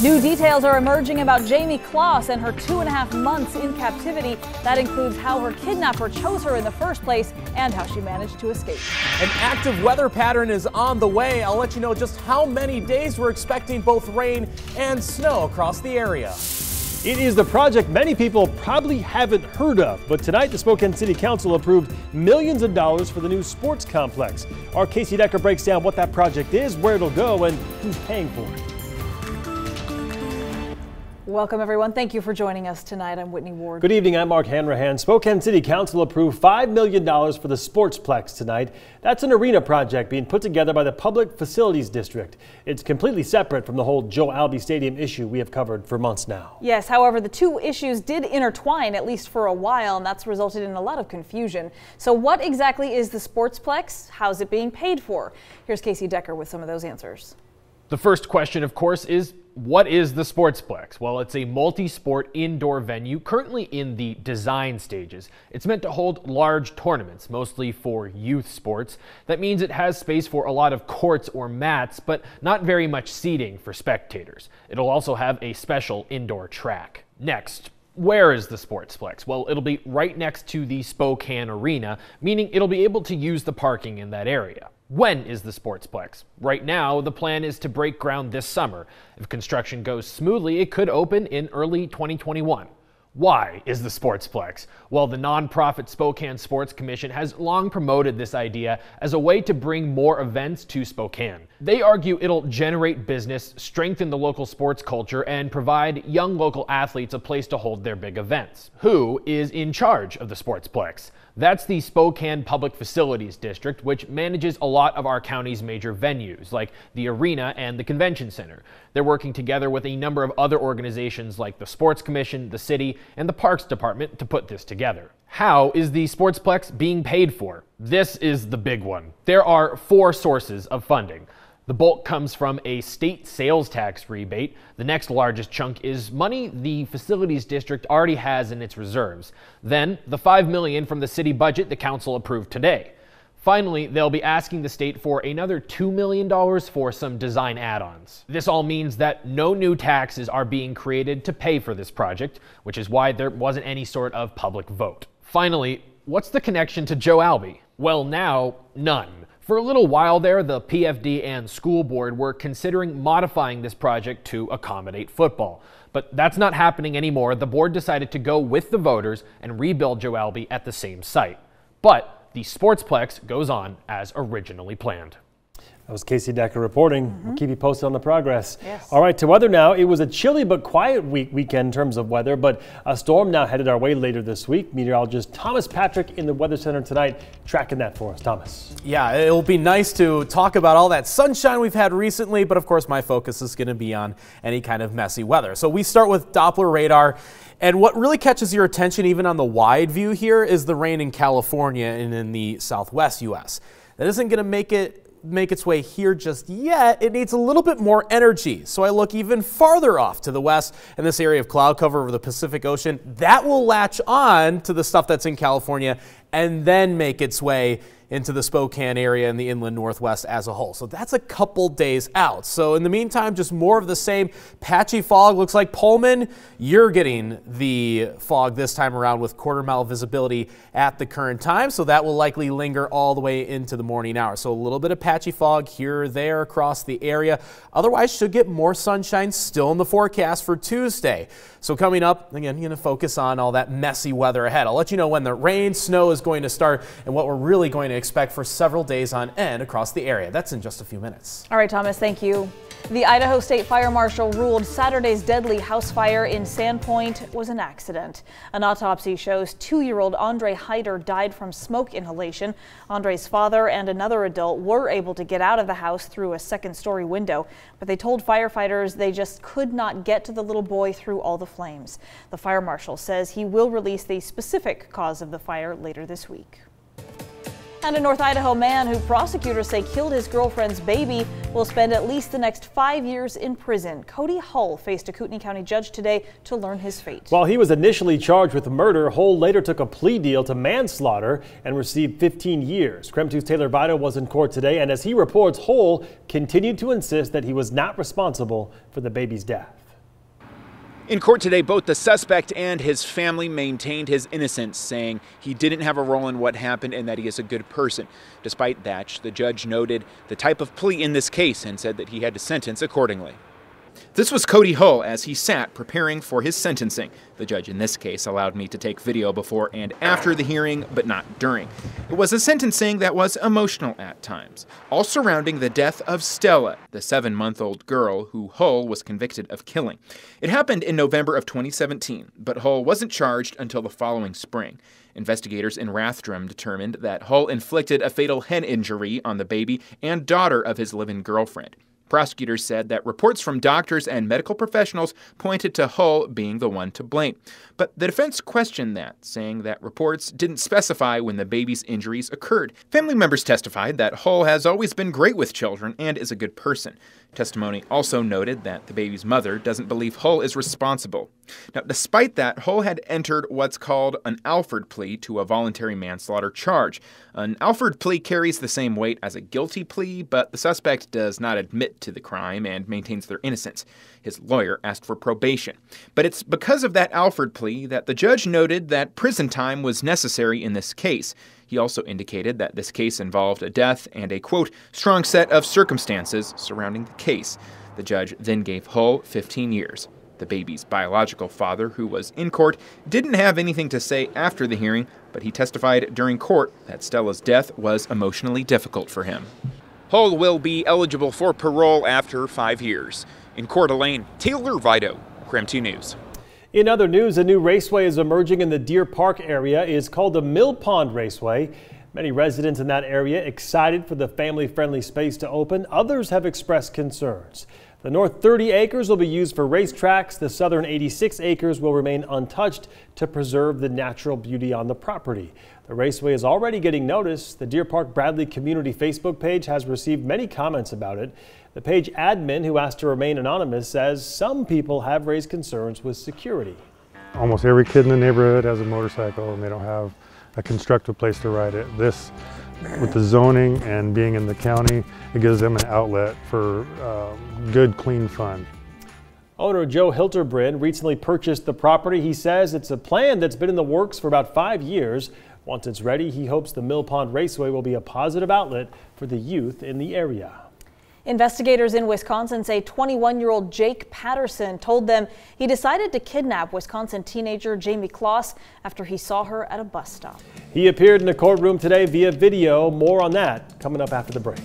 New details are emerging about Jamie Kloss and her 2.5 months in captivity. That includes how her kidnapper chose her in the first place and how she managed to escape. An active weather pattern is on the way. I'll let you know just how many days we're expecting both rain and snow across the area. It is the project many people probably haven't heard of, but tonight the Spokane City Council approved millions of dollars for the new sports complex. Our Casey Decker breaks down what that project is, where it'll go, and who's paying for it. Welcome, everyone. Thank you for joining us tonight. I'm Whitney Ward. Good evening. I'm Mark Hanrahan. Spokane City Council approved $5 million for the Sportsplex tonight. That's an arena project being put together by the Public Facilities District. It's completely separate from the whole Joe Albi Stadium issue we have covered for months now. Yes, however, the two issues did intertwine, at least for a while, and that's resulted in a lot of confusion. So what exactly is the Sportsplex? How's it being paid for? Here's Casey Decker with some of those answers. The first question, of course, is what is the Sportsplex? Well, it's a multi-sport indoor venue currently in the design stages. It's meant to hold large tournaments, mostly for youth sports. That means it has space for a lot of courts or mats, but not very much seating for spectators. It'll also have a special indoor track. Next, where is the Sportsplex? Well, it'll be right next to the Spokane Arena, meaning it'll be able to use the parking in that area. When is the Sportsplex? Right now, the plan is to break ground this summer. If construction goes smoothly, it could open in early 2021. Why is the Sportsplex? Well, the nonprofit Spokane Sports Commission has long promoted this idea as a way to bring more events to Spokane. They argue it'll generate business, strengthen the local sports culture, and provide young local athletes a place to hold their big events. Who is in charge of the Sportsplex? That's the Spokane Public Facilities District, which manages a lot of our county's major venues, like the arena and the convention center. They're working together with a number of other organizations like the Sports Commission, the city, and the Parks Department to put this together. How is the Sportsplex being paid for? This is the big one. There are 4 sources of funding. The bulk comes from a state sales tax rebate. The next largest chunk is money the facilities district already has in its reserves. Then the $5 million from the city budget the council approved today. Finally, they'll be asking the state for another $2 million for some design add-ons. This all means that no new taxes are being created to pay for this project, which is why there wasn't any sort of public vote. Finally, what's the connection to Joe Albi? Well, now, none. For a little while there, the PFD and school board were considering modifying this project to accommodate football. But that's not happening anymore. The board decided to go with the voters and rebuild Joe Albi at the same site. But the Sportsplex goes on as originally planned. That was Casey Decker reporting. We'll keep you posted on the progress. Yes. All right, to weather now. It was a chilly but quiet weekend in terms of weather, but a storm now headed our way later this week. Meteorologist Thomas Patrick in the Weather Center tonight tracking that for us. Thomas. Yeah, it'll be nice to talk about all that sunshine we've had recently, but of course my focus is going to be on any kind of messy weather. So we start with Doppler radar. And what really catches your attention, even on the wide view here, is the rain in California and in the southwest U.S. That isn't going to make its way here just yet. It needs a little bit more energy. So I look even farther off to the west in this area of cloud cover over the Pacific Ocean. That will latch on to the stuff that's in California and then make its way into the Spokane area and the inland northwest as a whole. So that's a couple days out. So in the meantime, just more of the same. Patchy fog. Looks like Pullman, you're getting the fog this time around with quarter-mile visibility at the current time. So that will likely linger all the way into the morning hours. So a little bit of patchy fog here or there across the area. Otherwise, should get more sunshine still in the forecast for Tuesday. So coming up, again, going to focus on all that messy weather ahead. I'll let you know when the rain, snow is going to start and what we're really going to expect for several days on end across the area. That's in just a few minutes. All right, Thomas, thank you. The Idaho State Fire Marshal ruled Saturday's deadly house fire in Sandpoint was an accident. An autopsy shows 2-year-old Andre Hyder died from smoke inhalation. Andre's father and another adult were able to get out of the house through a second-story window, but they told firefighters they just could not get to the little boy through all the flames. The fire marshal says he will release the specific cause of the fire later this week. And a North Idaho man who prosecutors say killed his girlfriend's baby will spend at least the next 5 years in prison. Cody Hull faced a Kootenai County judge today to learn his fate. While he was initially charged with murder, Hull later took a plea deal to manslaughter and received 15 years. KREM 2's Taylor Vito was in court today, and as he reports, Hull continued to insist that he was not responsible for the baby's death. In court today, both the suspect and his family maintained his innocence, saying he didn't have a role in what happened and that he is a good person. Despite that, the judge noted the type of plea in this case and said that he had to sentence accordingly. This was Cody Hull as he sat preparing for his sentencing. The judge in this case allowed me to take video before and after the hearing, but not during. It was a sentencing that was emotional at times, all surrounding the death of Stella, the 7-month-old girl who Hull was convicted of killing. It happened in November of 2017, but Hull wasn't charged until the following spring. Investigators in Rathdrum determined that Hull inflicted a fatal head injury on the baby and daughter of his live-in girlfriend. Prosecutors said that reports from doctors and medical professionals pointed to Hull being the one to blame. But the defense questioned that, saying that reports didn't specify when the baby's injuries occurred. Family members testified that Hull has always been great with children and is a good person. Testimony also noted that the baby's mother doesn't believe Hull is responsible. Now, despite that, Hull had entered what's called an Alford plea to a voluntary manslaughter charge. An Alford plea carries the same weight as a guilty plea, but the suspect does not admit to the crime and maintains their innocence. His lawyer asked for probation. But it's because of that Alford plea that the judge noted that prison time was necessary in this case. He also indicated that this case involved a death and a, quote, strong set of circumstances surrounding the case. The judge then gave Hull 15 years. The baby's biological father, who was in court, didn't have anything to say after the hearing, but he testified during court that Stella's death was emotionally difficult for him. Hull will be eligible for parole after 5 years. In Coeur d'Alene, Taylor Vito, KREM 2 News. In other news, a new raceway is emerging in the Deer Park area. It is called the Mill Pond Raceway. Many residents in that area excited for the family-friendly space to open. Others have expressed concerns. The north 30 acres will be used for racetracks. The southern 86 acres will remain untouched to preserve the natural beauty on the property. The raceway is already getting noticed. The Deer Park Bradley community Facebook page has received many comments about it. The page admin, who asked to remain anonymous, says some people have raised concerns with security. Almost every kid in the neighborhood has a motorcycle and they don't have a constructive place to ride it. This, with the zoning and being in the county, it gives them an outlet for good, clean fun. Owner Joe Hilterbrand recently purchased the property. He says it's a plan that's been in the works for about 5 years. Once it's ready, he hopes the Mill Pond Raceway will be a positive outlet for the youth in the area. Investigators in Wisconsin say 21-year-old Jake Patterson told them he decided to kidnap Wisconsin teenager Jamie Kloss after he saw her at a bus stop. He appeared in a courtroom today via video. More on that coming up after the break.